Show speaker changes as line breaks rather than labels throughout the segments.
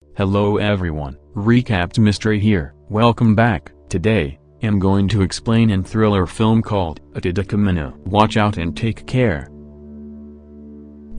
Hello everyone, Recapped Mystery here. Welcome back. Today, I'm going to explain a thriller film called Otodokemono. Watch out and take care.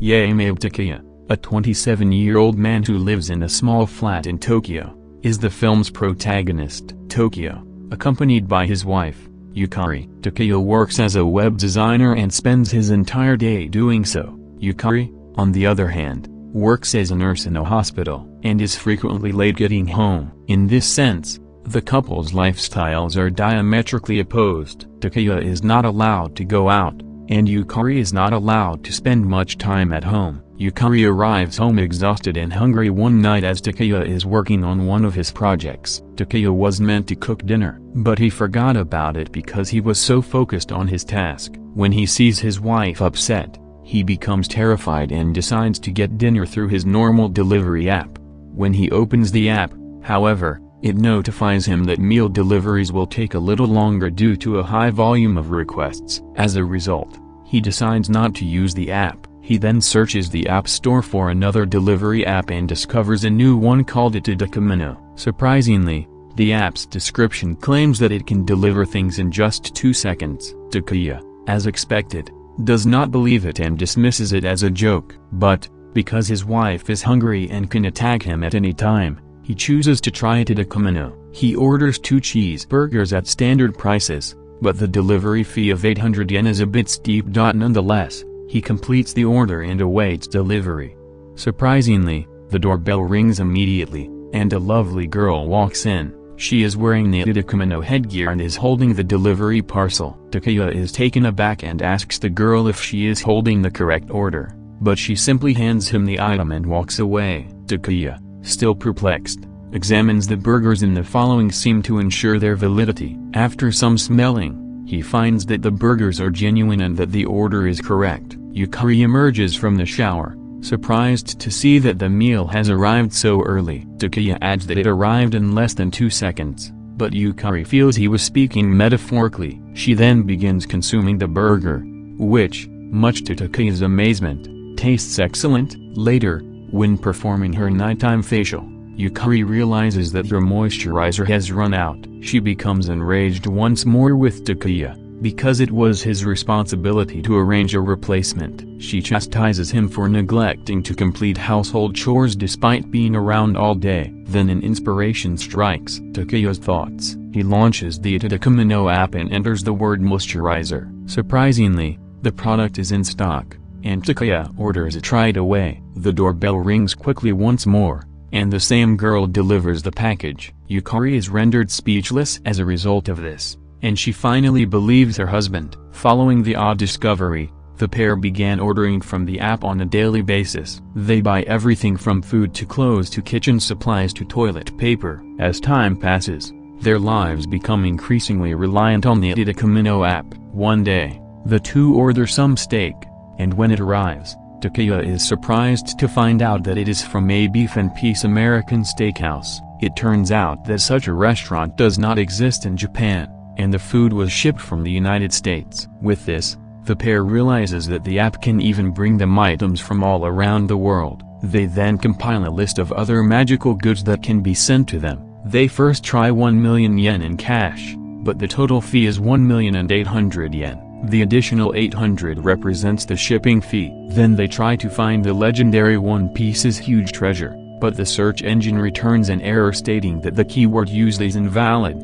Takuya, a 27-year-old man who lives in a small flat in Tokyo, is the film's protagonist. Tokyo, accompanied by his wife, Yukari. Takuya works as a web designer and spends his entire day doing so. Yukari, on the other hand, works as a nurse in a hospital, and is frequently late getting home. In this sense, the couple's lifestyles are diametrically opposed. Takuya is not allowed to go out, and Yukari is not allowed to spend much time at home. Yukari arrives home exhausted and hungry one night as Takuya is working on one of his projects. Takuya was meant to cook dinner, but he forgot about it because he was so focused on his task. When he sees his wife upset, he becomes terrified and decides to get dinner through his normal delivery app. When he opens the app, however, it notifies him that meal deliveries will take a little longer due to a high volume of requests. As a result, he decides not to use the app. He then searches the App Store for another delivery app and discovers a new one called Otodokemono. Surprisingly, the app's description claims that it can deliver things in just 2 seconds. Takuya, as expected, does not believe it and dismisses it as a joke. But, because his wife is hungry and can attack him at any time, he chooses to try Otodokemono. He orders 2 cheeseburgers at standard prices, but the delivery fee of 800 yen is a bit steep. Nonetheless, he completes the order and awaits delivery. Surprisingly, the doorbell rings immediately, and a lovely girl walks in. She is wearing the Otodokemono headgear and is holding the delivery parcel. Takuya is taken aback and asks the girl if she is holding the correct order, but she simply hands him the item and walks away. Takuya, still perplexed, examines the burgers in the following scene to ensure their validity. After some smelling, he finds that the burgers are genuine and that the order is correct. Yukari emerges from the shower, surprised to see that the meal has arrived so early. Takuya adds that it arrived in less than 2 seconds, but Yukari feels he was speaking metaphorically. She then begins consuming the burger, which, much to Takuya's amazement, tastes excellent. Later, when performing her nighttime facial, Yukari realizes that her moisturizer has run out. She becomes enraged once more with Takuya, because it was his responsibility to arrange a replacement. She chastises him for neglecting to complete household chores despite being around all day. Then an inspiration strikes Takuya's thoughts. He launches the Otodokemono app and enters the word moisturizer. Surprisingly, the product is in stock, and Takuya orders it right away. The doorbell rings quickly once more, and the same girl delivers the package. Yukari is rendered speechless as a result of this, and she finally believes her husband. Following the odd discovery, the pair began ordering from the app on a daily basis. They buy everything from food to clothes to kitchen supplies to toilet paper. As time passes, their lives become increasingly reliant on the Otodokemono app. One day, the two order some steak, and when it arrives, Takuya is surprised to find out that it is from a Beef and Peace American steakhouse. It turns out that such a restaurant does not exist in Japan, and the food was shipped from the United States. With this, the pair realizes that the app can even bring them items from all around the world. They then compile a list of other magical goods that can be sent to them. They first try 1 million yen in cash, but the total fee is 1,800,000 yen. The additional 800 represents the shipping fee. Then they try to find the legendary One Piece's huge treasure, but the search engine returns an error stating that the keyword used is invalid.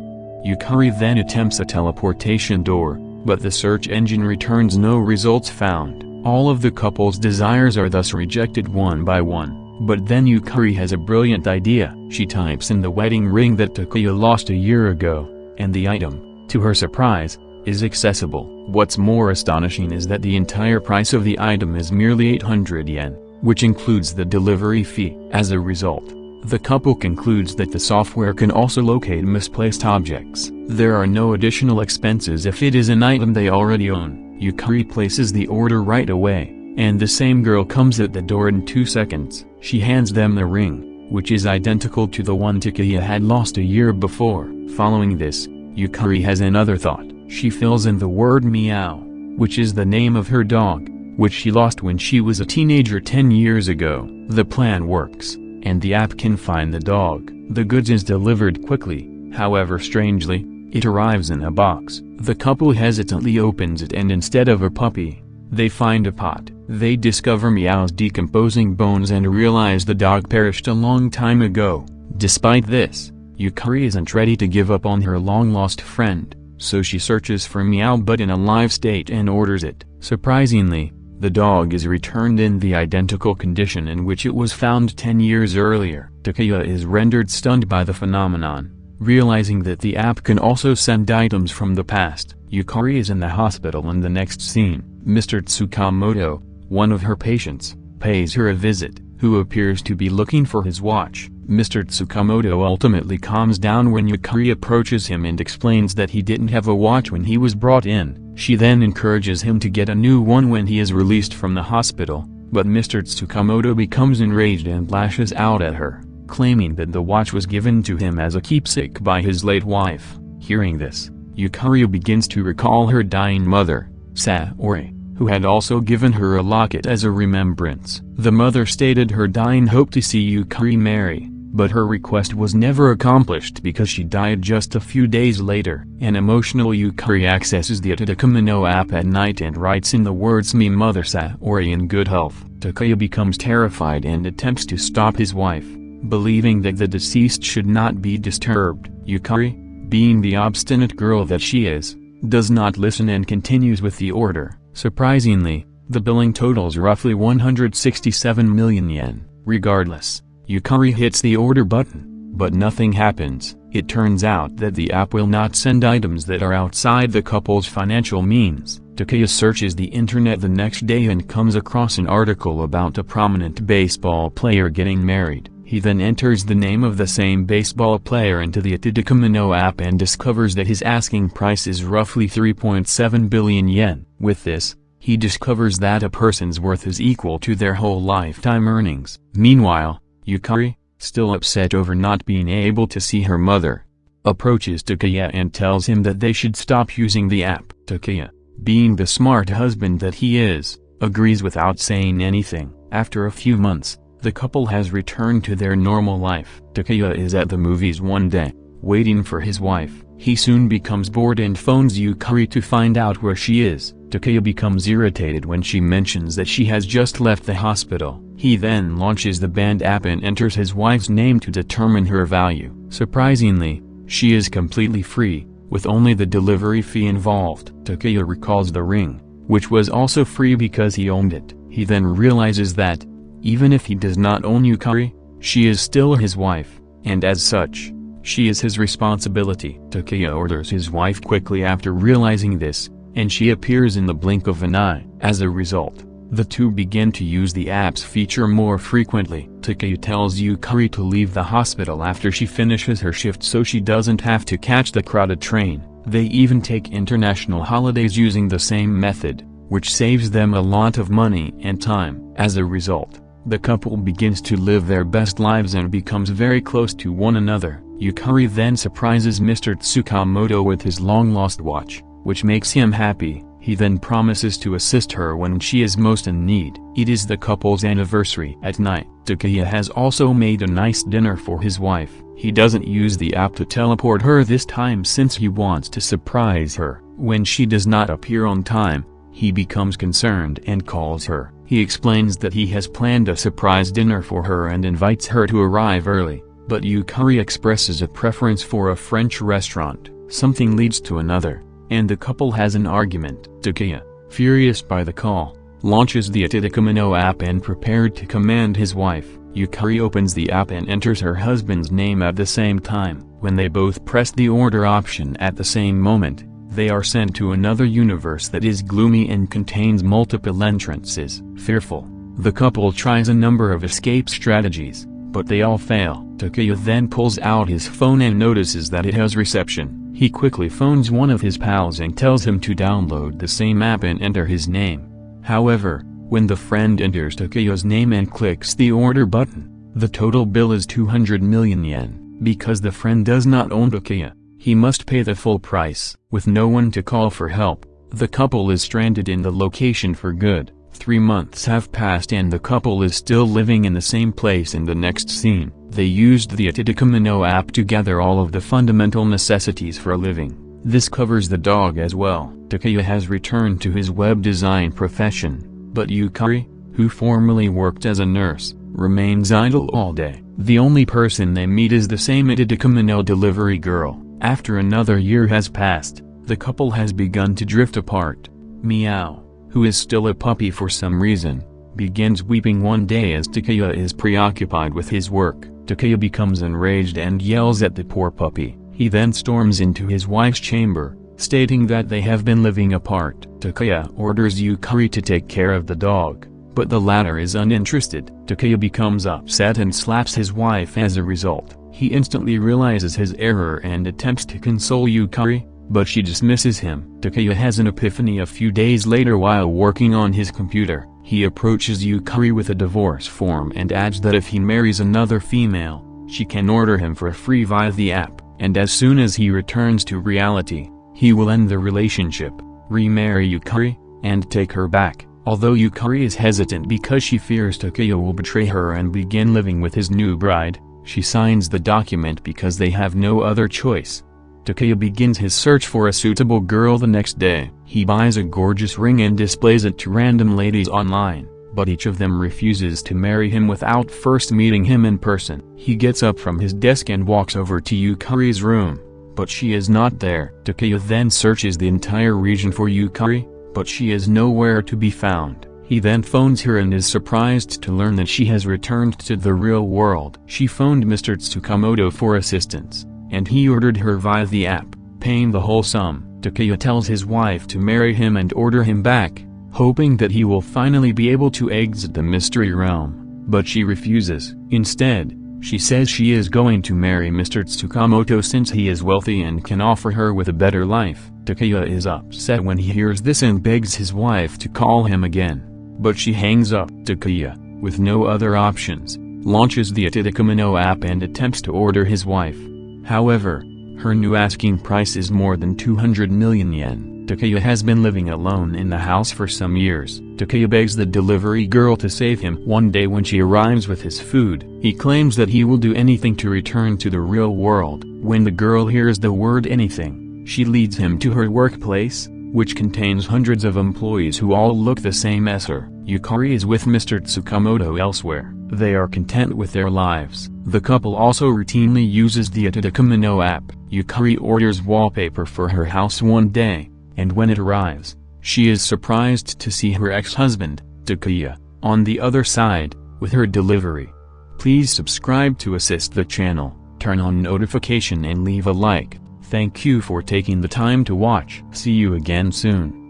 Yukari then attempts a teleportation door, but the search engine returns no results found. All of the couple's desires are thus rejected one by one. But then Yukari has a brilliant idea. She types in the wedding ring that Takuya lost a year ago, and the item, to her surprise, is accessible. What's more astonishing is that the entire price of the item is merely 800 yen, which includes the delivery fee. As a result, the couple concludes that the software can also locate misplaced objects. There are no additional expenses if it is an item they already own. Yukari places the order right away, and the same girl comes at the door in 2 seconds. She hands them the ring, which is identical to the one Takuya had lost a year before. Following this, Yukari has another thought. She fills in the word meow, which is the name of her dog, which she lost when she was a teenager 10 years ago. The plan works, and the app can find the dog. The goods is delivered quickly, however strangely, it arrives in a box. The couple hesitantly opens it, and instead of a puppy, they find a pot. They discover Meow's decomposing bones and realize the dog perished a long time ago. Despite this, Yukari isn't ready to give up on her long-lost friend, so she searches for Meow but in a live state and orders it. Surprisingly, the dog is returned in the identical condition in which it was found 10 years earlier. Takuya is rendered stunned by the phenomenon, realizing that the app can also send items from the past. Yukari is in the hospital. In the next scene, Mr. Tsukamoto, one of her patients, pays her a visit, who appears to be looking for his watch. Mr. Tsukamoto ultimately calms down when Yukari approaches him and explains that he didn't have a watch when he was brought in. She then encourages him to get a new one when he is released from the hospital, but Mr. Tsukamoto becomes enraged and lashes out at her, claiming that the watch was given to him as a keepsake by his late wife. Hearing this, Yukari begins to recall her dying mother, Saori, who had also given her a locket as a remembrance. The mother stated her dying hope to see Yukari marry, but her request was never accomplished because she died just a few days later. An emotional Yukari accesses the Otodokemono app at night and writes in the words "Me Mother Saori in good health." Takuya becomes terrified and attempts to stop his wife, believing that the deceased should not be disturbed. Yukari, being the obstinate girl that she is, does not listen and continues with the order. Surprisingly, the billing totals roughly 167 million yen. Regardless, Yukari hits the order button, but nothing happens. It turns out that the app will not send items that are outside the couple's financial means. Takuya searches the internet the next day and comes across an article about a prominent baseball player getting married. He then enters the name of the same baseball player into the Otodokemono app and discovers that his asking price is roughly 3.7 billion yen. With this, he discovers that a person's worth is equal to their whole lifetime earnings. Meanwhile, Yukari, still upset over not being able to see her mother, approaches Takuya and tells him that they should stop using the app. Takuya, being the smart husband that he is, agrees without saying anything. After a few months, the couple has returned to their normal life. Takuya is at the movies one day, waiting for his wife. He soon becomes bored and phones Yukari to find out where she is. Takuya becomes irritated when she mentions that she has just left the hospital. He then launches the band app and enters his wife's name to determine her value. Surprisingly, she is completely free, with only the delivery fee involved. Takuya recalls the ring, which was also free because he owned it. He then realizes that, even if he does not own Yukari, she is still his wife, and as such, she is his responsibility. Takuya orders his wife quickly after realizing this, and she appears in the blink of an eye. As a result, the two begin to use the app's feature more frequently. Takuya tells Yukari to leave the hospital after she finishes her shift so she doesn't have to catch the crowded train. They even take international holidays using the same method, which saves them a lot of money and time. As a result, the couple begins to live their best lives and becomes very close to one another. Yukari then surprises Mr. Tsukamoto with his long-lost watch, which makes him happy. He then promises to assist her when she is most in need. It is the couple's anniversary. At night, Takuya has also made a nice dinner for his wife. He doesn't use the app to teleport her this time since he wants to surprise her. When she does not appear on time, he becomes concerned and calls her. He explains that he has planned a surprise dinner for her and invites her to arrive early, but Yukari expresses a preference for a French restaurant. Something leads to another, and the couple has an argument. Takuya, furious by the call, launches the Otodokemono app and prepared to command his wife. Yukari opens the app and enters her husband's name at the same time. When they both press the order option at the same moment, they are sent to another universe that is gloomy and contains multiple entrances. Fearful, the couple tries a number of escape strategies, but they all fail. Takuya then pulls out his phone and notices that it has reception. He quickly phones one of his pals and tells him to download the same app and enter his name. However, when the friend enters Takuya's name and clicks the order button, the total bill is 200 million yen. Because the friend does not own Takuya, he must pay the full price. With no one to call for help, the couple is stranded in the location for good. 3 months have passed and the couple is still living in the same place. In the next scene, they used the Otodokemono app to gather all of the fundamental necessities for a living. This covers the dog as well. Takuya has returned to his web design profession, but Yukari, who formerly worked as a nurse, remains idle all day. The only person they meet is the same Otodokemono delivery girl. After another year has passed, the couple has begun to drift apart. Meow, who is still a puppy for some reason, begins weeping one day as Takuya is preoccupied with his work. Takuya becomes enraged and yells at the poor puppy. He then storms into his wife's chamber, stating that they have been living apart. Takuya orders Yukari to take care of the dog, but the latter is uninterested. Takuya becomes upset and slaps his wife as a result. He instantly realizes his error and attempts to console Yukari, but she dismisses him. Takuya has an epiphany a few days later while working on his computer. He approaches Yukari with a divorce form and adds that if he marries another female, she can order him for free via the app, and as soon as he returns to reality, he will end the relationship, remarry Yukari, and take her back. Although Yukari is hesitant because she fears Takuya will betray her and begin living with his new bride, she signs the document because they have no other choice. Takuya begins his search for a suitable girl the next day. He buys a gorgeous ring and displays it to random ladies online, but each of them refuses to marry him without first meeting him in person. He gets up from his desk and walks over to Yukari's room, but she is not there. Takuya then searches the entire region for Yukari, but she is nowhere to be found. He then phones her and is surprised to learn that she has returned to the real world. She phoned Mr. Tsukamoto for assistance, and he ordered her via the app, paying the whole sum. Takuya tells his wife to marry him and order him back, hoping that he will finally be able to exit the mystery realm, but she refuses. Instead, she says she is going to marry Mr. Tsukamoto since he is wealthy and can offer her with a better life. Takuya is upset when he hears this and begs his wife to call him again, but she hangs up. Takuya, with no other options, launches the Otodokemono app and attempts to order his wife. However, her new asking price is more than 200 million yen. Takuya has been living alone in the house for some years. Takuya begs the delivery girl to save him. One day when she arrives with his food, he claims that he will do anything to return to the real world. When the girl hears the word anything, she leads him to her workplace, which contains hundreds of employees who all look the same as her. Yukari is with Mr. Tsukamoto elsewhere. They are content with their lives. The couple also routinely uses the Otodokemono app. Yukari orders wallpaper for her house one day, and when it arrives, she is surprised to see her ex-husband, Takuya, on the other side, with her delivery. Please subscribe to assist the channel, turn on notification and leave a like. Thank you for taking the time to watch. See you again soon.